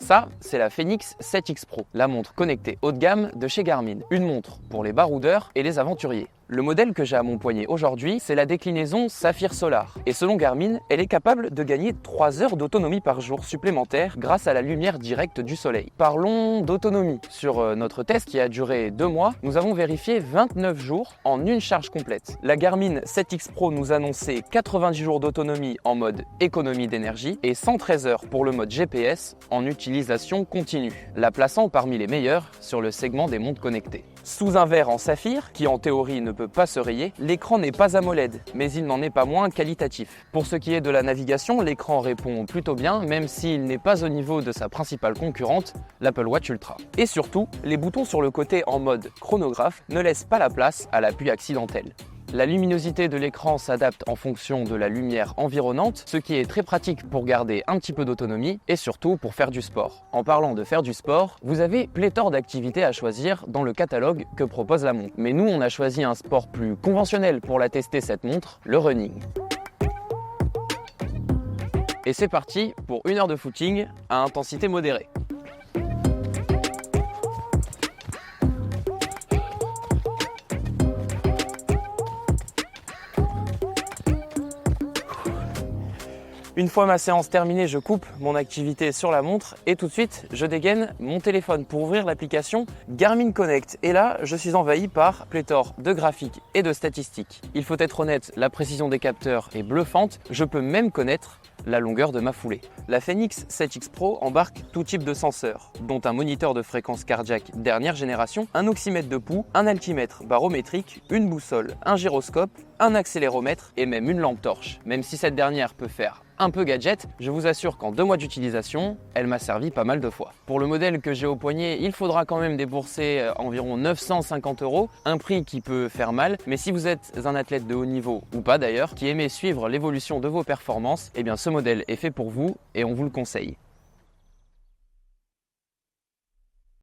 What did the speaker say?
Ça, c'est la Fenix 7X Pro, la montre connectée haut de gamme de chez Garmin. Une montre pour les baroudeurs et les aventuriers. Le modèle que j'ai à mon poignet aujourd'hui, c'est la déclinaison Saphir Solar. Et selon Garmin, elle est capable de gagner 3 heures d'autonomie par jour supplémentaire grâce à la lumière directe du soleil. Parlons d'autonomie. Sur notre test qui a duré 2 mois, nous avons vérifié 29 jours en une charge complète. La Garmin 7X Pro nous annonçait 90 jours d'autonomie en mode économie d'énergie et 113 heures pour le mode GPS en utilisation continue, la plaçant parmi les meilleurs sur le segment des montres connectées. Sous un verre en saphir, qui en théorie ne peut pas se rayer, l'écran n'est pas AMOLED, mais il n'en est pas moins qualitatif. Pour ce qui est de la navigation, l'écran répond plutôt bien, même s'il n'est pas au niveau de sa principale concurrente, l'Apple Watch Ultra. Et surtout, les boutons sur le côté en mode chronographe ne laissent pas la place à l'appui accidentel. La luminosité de l'écran s'adapte en fonction de la lumière environnante, ce qui est très pratique pour garder un petit peu d'autonomie et surtout pour faire du sport. En parlant de faire du sport, vous avez pléthore d'activités à choisir dans le catalogue que propose la montre. Mais nous, on a choisi un sport plus conventionnel pour la tester cette montre, le running. Et c'est parti pour 1 heure de footing à intensité modérée. Une fois ma séance terminée, je coupe mon activité sur la montre et tout de suite, je dégaine mon téléphone pour ouvrir l'application Garmin Connect. Et là, je suis envahi par pléthore de graphiques et de statistiques. Il faut être honnête, la précision des capteurs est bluffante. Je peux même connaître la longueur de ma foulée. La Fenix 7X Pro embarque tout type de senseurs, dont un moniteur de fréquence cardiaque dernière génération, un oxymètre de pouls, un altimètre barométrique, une boussole, un gyroscope, un accéléromètre et même une lampe torche. Même si cette dernière peut faire un peu gadget, je vous assure qu'en 2 mois d'utilisation, elle m'a servi pas mal de fois. Pour le modèle que j'ai au poignet, il faudra quand même débourser environ 950 €, un prix qui peut faire mal, mais si vous êtes un athlète de haut niveau, ou pas d'ailleurs, qui aimez suivre l'évolution de vos performances, eh bien ce modèle est fait pour vous et on vous le conseille.